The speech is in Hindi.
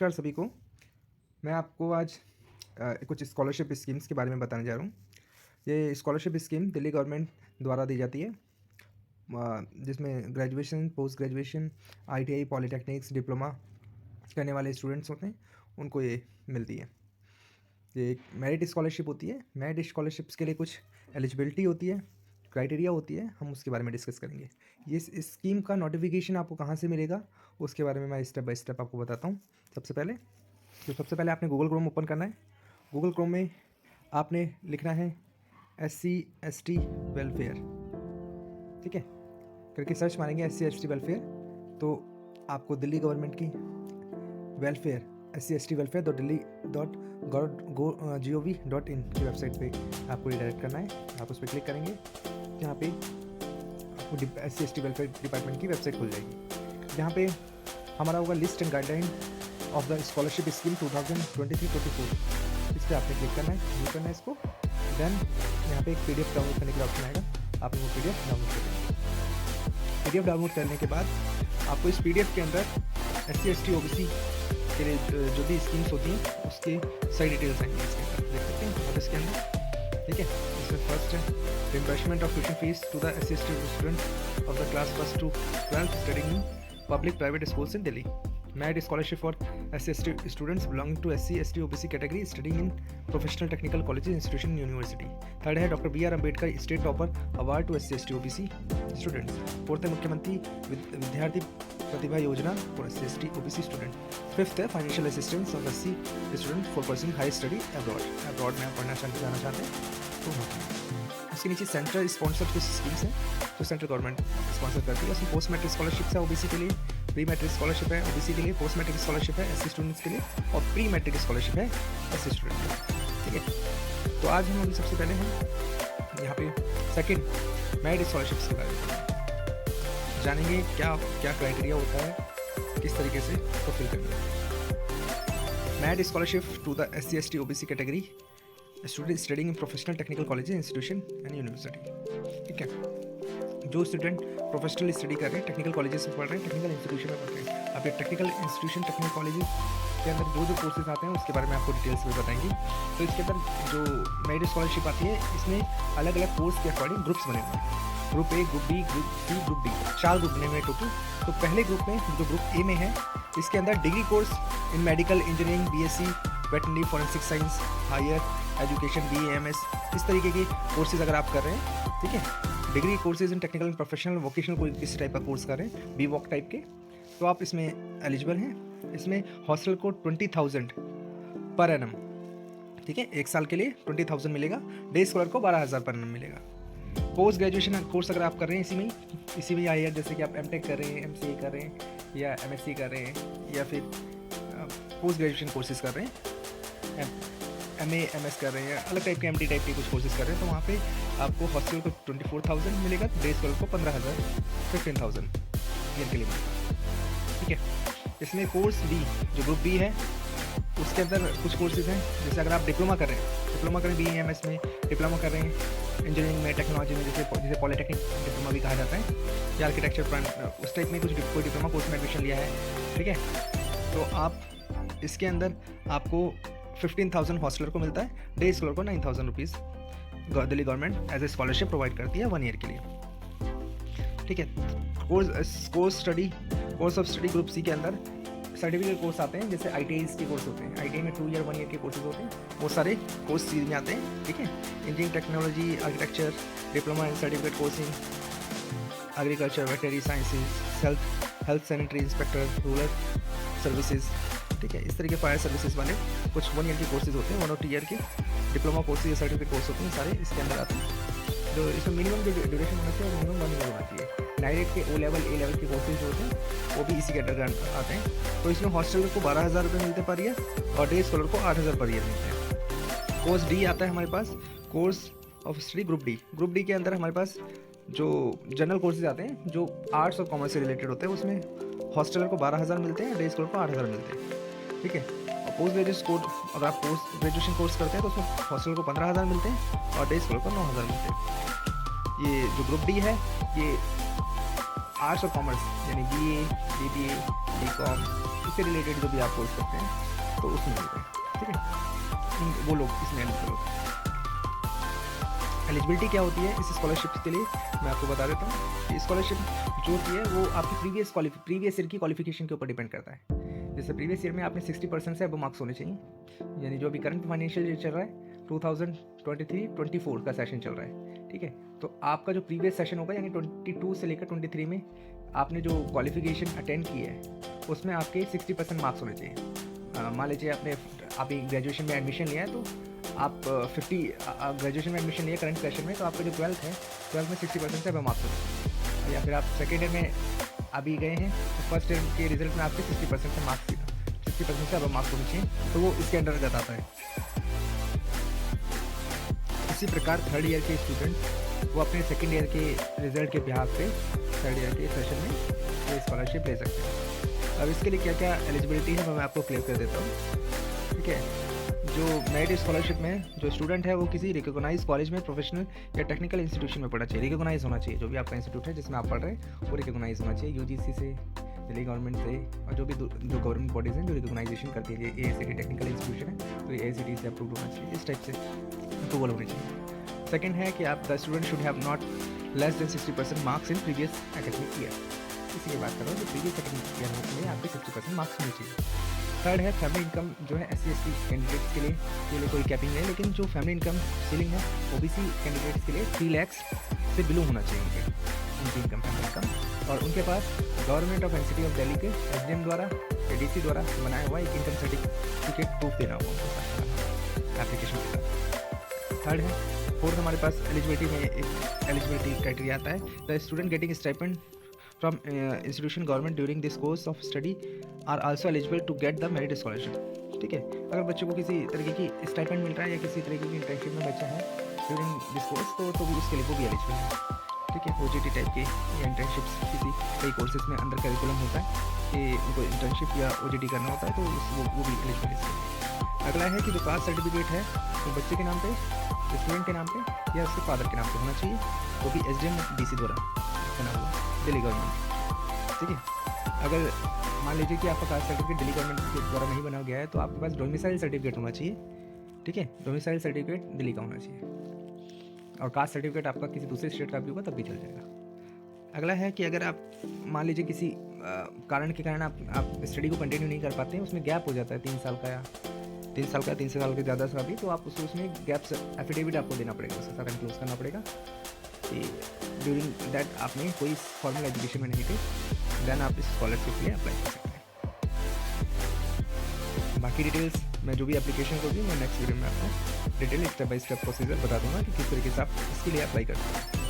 नमस्कार सभी को। मैं आपको आज कुछ स्कॉलरशिप स्कीम्स के बारे में बताने जा रहा हूँ। ये स्कॉलरशिप स्कीम दिल्ली गवर्नमेंट द्वारा दी जाती है, जिसमें graduation, post graduation, ITI, polytechnics, diploma करने वाले स्टूडेंट्स होते हैं, उनको ये मिलती है। ये एक मेरिट स्कॉलरशिप होती है। मेरिट स्कॉलरशिप्स के लिए कुछ एलिजिबिलिटी होती है, क्राइटेरिया होती है, हम उसके बारे में डिस्कस करेंगे। ये इस स्कीम का नोटिफिकेशन आपको कहाँ से मिलेगा, उसके बारे में मैं स्टेप बाय स्टेप आपको बताता हूँ। सबसे पहले आपने गूगल क्रोम ओपन करना है। गूगल क्रोम में आपने लिखना है SC/ST वेलफेयर, ठीक है। करके सर्च मारेंगे SC/ST वेलफेयर, तो आपको दिल्ली गवर्नमेंट की वेलफेयर SC/ST वेलफेयर delhi.gov.in की वेबसाइट पे आपको रिडायरेक्ट करना है। आप उस पर क्लिक करेंगे, जहाँ पे आपको SC/ST वेलफेयर डिपार्टमेंट की वेबसाइट खुल जाएगी। जहाँ पे हमारा होगा list and guideline of the scholarship scheme 2023-24। इस पर आपने क्लिक करना है, व्यू करना है इसको। देन यहाँ पे एक PDF डाउनलोड करने का ऑप्शन आएगा, आपने वो PDF डाउनलोड कर लेंगे। PDF डाउनलोड करने के बाद आपको इस PDF के अंदर SC/ST OBC के लिए जो भी स्कीम्स होती हैं उसकी सही डिटेल्स आएंगी इसके अंदर, देख सकते हैं आप इसके अंदर, ठीक है। इसमें फर्स्ट है reimbursement of tuition fees to the SC/ST student of the class 1 to 12 studying in public private schools in Delhi. Merit scholarship for SC/ST students belonging to SC/ST OBC category studying in professional technical colleges, institution, university. Third है doctor BR Ambedkar state topper award to SC/ST OBC students. Fourth है मुख्यमंत्री विद्यार्थी प्रतिभा योजना for SC/ST OBC student. Fifth है financial assistance of SC student for pursuing high study abroad में आप पढ़ना जाना चाहते हैं तो इसके नीचे सेंट्रल स्पॉन्सर्ड कुछ स्कीम्स हैं जो सेंट्रल गवर्नमेंट स्पॉन्सर करती है। उसमें पोस्ट मैट्रिक स्कॉलरशिप है OBC के लिए, प्री मैट्रिक स्कॉलरशिप है OBC के लिए, पोस्ट मैट्रिक स्कॉलरशिप है SC स्टूडेंट्स के लिए, और प्री मैट्रिक स्कॉलरशिप है SC स्टूडेंट के लिए, ठीक है। तो आज हम अभी सबसे पहले हैं यहाँ पे सेकंड मेरिट स्कॉलरशिप्स के बारे में जानेंगे। क्या क्राइटेरिया होता है, किस तरीके से फुलफिल करना है। Merit scholarship to the SC/ST OBC category student studying in professional technical colleges, institution and university, ठीक है। जो स्टूडेंट प्रोफेशनल स्टडी कर रहे हैं, टेक्निकल कॉलेजेस में पढ़ रहे हैं, टेक्निकल इंस्टीट्यूशन में पढ़ रहे हैं। अब ये टेक्निकल इंस्टीट्यूशन, टेक्निकल कॉलेजेस के अंदर जो कोर्सेज आते हैं उसके बारे में आपको डिटेल्स में बताएंगे। तो इसके अंदर जो मेरिट स्कॉलरशिप आती है, इसमें अलग अलग कोर्स के अकॉर्डिंग ग्रुप्स बने हुए हैं। Group A, group B, group C, group D, 4 group बने हुए हैं टोटल। तो पहले ग्रुप में जो ग्रुप A में है, इसके अंदर degree course in medical engineering, BSc, veterinary, forensic science, higher education, BA, MS, इस तरीके के कोर्सेज अगर आप कर रहे हैं, ठीक है। Degree courses in technical and professional vocational कोई किसी टाइप का कोर्स कर रहे हैं, BVOC टाइप के, तो आप इसमें एलिजिबल हैं। इसमें हॉस्टल को 20,000 पर एनम, ठीक है, एक साल के लिए 20,000 मिलेगा। डे स्कॉलर को 12,000 पर एनम मिलेगा। पोस्ट ग्रेजुएशन कोर्स अगर आप कर रहे हैं इसी में हायर, जैसे कि आप MTech कर रहे हैं, MCA कर रहे हैं, या MSc कर रहे हैं, या फिर पोस्ट ग्रेजुएशन कोर्सेज कर रहे हैं, MA MS कर रहे हैं, अलग टाइप के MD टाइप के कुछ कोर्सेज कर रहे हैं, तो वहाँ पे आपको हॉस्टल को 24,000 मिलेगा, डे स्कॉलर को 15,000 15,000 ईयर के लिए मिलेगा, ठीक है। इसमें कोर्स B, जो ग्रुप B है, उसके अंदर कुछ कोर्सेज हैं। जैसे अगर आप डिप्लोमा कर रहे हैं, BA MS में डिप्लोमा कर रहे हैं, इंजीनियरिंग में, टेक्नोलॉजी में, जिसे पॉलीटेक्निक डिप्लोमा भी कहा जाता है, या आर्किटेक्चर उस टाइप में कोई डिप्लोमा कोर्स में एडमिशन लिया है, ठीक है। तो आप इसके अंदर आपको 15,000 हॉस्टलर को मिलता है, डे स्कॉलर को 9,000 rupees Delhi government as a scholarship provide करती है 1 ईयर के लिए, ठीक है। Course of study group C के अंदर सर्टिफिकेट कोर्स आते हैं, जैसे ITI के कोर्स होते हैं। ITI में 2 ईयर 1 ईयर के कोर्सेज होते हैं, वो सारे कोर्स C में आते हैं, ठीक है। Engineering, technology, architecture, diploma in certificate कोर्सिंग, agriculture, veterinary sciences, health sanitary inspector, rural services, ठीक है। इस तरीके फायर सर्विसेज वाले कुछ 1 ईयर के कोर्सेज होते हैं, 1 और 2 ईयर के डिप्लोमा कोर्सेज या सर्टिफिकेट कोर्स होते हैं, सारे इसके अंदर आते हैं। जो इसमें मिनिमम जो ड्यूरेशन होना चाहिए, मिनिमम 1 ईयर होना चाहिए। डायरेक्ट के O लेवल, A लेवल के कोर्सेज जो होते हैं वो भी इसी कैटेगरी आते हैं। तो इसमें हॉस्टल को 12,000 रुपये मिलते पर ईयर, और डे स्कॉलर को 8,000 पर ईयर मिलते हैं। कोर्स D आता है हमारे पास, course of study group D के अंदर हमारे पास जो जनरल कोर्सेज आते हैं, जो आर्ट्स और कॉमर्स से रिलेटेड होते हैं, उसमें हॉस्टलर को 12,000 मिलते हैं, डे स्कॉलर को 8,000 मिलते हैं, ठीक है। और पोस्ट ग्रेजुएशन कोर्स, अगर आप पोस्ट ग्रेजुएशन कोर्स करते हैं तो उसमें हॉस्टल को 15,000 मिलते हैं, और डे स्कॉलर को 9,000 मिलते हैं। ये जो ग्रुप D है, ये आर्ट्स और कॉमर्स यानी BA, BBA, BCom, इससे रिलेटेड जो भी आप कोर्स करते हैं तो उसमें मिलते हैं, ठीक है, वो लोग इसमें एलिजिबल होते हैं। एलिजिबिलिटी क्या होती है इस स्कॉलरशिप के लिए, मैं आपको बता देता हूँ कि स्कॉलरशिप जो होती है वो आपकी प्रीवियस ईयर की क्वालिफिकेशन के ऊपर डिपेंड करता है। जैसे प्रीवियस ईयर में आपने 60% से अब मार्क्स होने चाहिए, यानी जो अभी करंट फाइनेंशियल ईयर चल रहा है 2023-24 का सेशन चल रहा है, ठीक है। तो आपका जो प्रीवियस सेशन होगा यानी 22 से लेकर 23 में आपने जो क्वालिफिकेशन अटेंड की है उसमें आपके 60% मार्क्स होने चाहिए। मान लीजिए आप ग्रेजुएशन में एडमिशन लिया है तो आप 50 ग्रेजुएशन में एडमिशन लिया करंट सेशन में, तो आपका जो 12th में 60% से अब मार्क्स होने चाहिए। या फिर आप सेकेंड ईयर में अभी गए हैं तो फर्स्ट ईयर के रिजल्ट में आपके 60% से मार्क्स 60% से अब मार्क्स होने चाहिए, तो वो इसके अंडर आता है। इसी प्रकार थर्ड ईयर के स्टूडेंट वो अपने सेकेंड ईयर के रिजल्ट के बिहाफ पे थर्ड ईयर के सेशन में ये स्कॉलरशिप ले सकते हैं। अब इसके लिए क्या क्या एलिजिबिलिटी है वो मैं आपको क्लियर कर देता हूँ, ठीक है। जो मेरिट स्कॉलरशिप में जो स्टूडेंट है वो किसी रिकॉग्नाइज कॉलेज में प्रोफेशनल या टेक्निकल इंस्टीट्यूशन में पढ़ना चाहिए। रिकॉग्नाइज होना चाहिए, जो भी आपका इंस्टीट्यूट है जिसमें आप पढ़ रहे हैं वो रिकॉग्नाइज होना चाहिए यूजीसी से, दिल्ली गवर्नमेंट से, और जो भी जो गवर्नमेंट बॉडीज़ हैं जो रिकॉग्नाइजेशन करती है। AICTE टेक्निकल इंस्टीट्यूशन है तो AICTE से अप्रूव होना चाहिए, इस टाइप से अप्रूवल होनी चाहिए। सेकेंड है कि आप the student should have not less than 60% marks in previous academic year. इसीलिए बात कर रहा हूँ कि प्रीवियस एकेडमिक ईयर में आपके 60% मार्क्स होने चाहिए। थर्ड है फैमिली इनकम जो है SC/ST कैंडिडेट्स के लिए कोई कैपिंग नहीं है, लेकिन जो फैमिली इनकम सीलिंग है OBC कैंडिडेट्स के लिए 3 लाख से बिलो होना चाहिए उनकी इनकम, फैमिली इनकम। और उनके पास गवर्नमेंट ऑफ NCT ऑफ दिल्ली के SDM द्वारा या DC द्वारा बनाया हुआ एक इनकम सर्टिफिकेट प्रूफ देना होगा एप्लीकेशन के साथ। थर्ड है फोर्थ हमारे पास एलिजिबिलिटी में एक एलिजिबिलिटी क्राइटेरिया आता है, the student getting stipend from institution government during this course of study are also eligible to get the merit scholarship, ठीक है। अगर बच्चों को किसी तरीके की स्टाइपेंड मिल रहा है या किसी तरीके की इंटर्नशिप में बच्चा है ड्यूरिंग दिस कोर्स तो भी उसके लिए वो भी एलिजिबल है, ठीक है। OJT टाइप के या इंटर्नशिप्स किसी कई कोर्सेज में अंडर करिकुलम होता है कि उनको इंटर्नशिप या OJT करना होता है, तो वो भी एलिजिबल है। अगला है कि जो कास्ट सर्टिफिकेट है वो बच्चे के नाम पे, स्टूडेंट के नाम पे या उसके फादर के नाम पे होना चाहिए, वो भी SDM DC द्वारा बना हुआ दिल्ली गवर्नमेंट, ठीक है। अगर मान लीजिए कि आपका कास्ट सर्टिफिकेट दिल्ली गवर्नमेंट के द्वारा नहीं बना गया है तो आपके पास डोमिसाइल सर्टिफिकेट होना चाहिए, ठीक है। डोमिसाइल सर्टिफिकेट दिल्ली का होना चाहिए, और कास्ट सर्टिफिकेट आपका किसी दूसरे स्टेट का भी होगा तब भी चल जाएगा। अगला है कि अगर आप मान लीजिए किसी कारण के कारण आप स्टडी को कंटिन्यू नहीं कर पाते हैं, उसमें गैप हो जाता है 3 साल का 3 से साल के ज़्यादा सा भी, तो आप उसमें गैप एफिडेविट आपको देना पड़ेगा, उसके साथ एनक्लोज करना पड़ेगा कि ड्यूरिंग दैट आपने कोई फॉर्मल एजुकेशन में नहीं थे, देन आप इस स्कॉलरशिप के लिए अप्लाई कर सकते हैं। बाकी डिटेल्स मैं जो भी एप्लीकेशन होगी मैं नेक्स्ट वीडियो में आपको detail step by step procedure बता दूंगा कि किस तरीके से आप इसके लिए अप्लाई कर सकते हैं।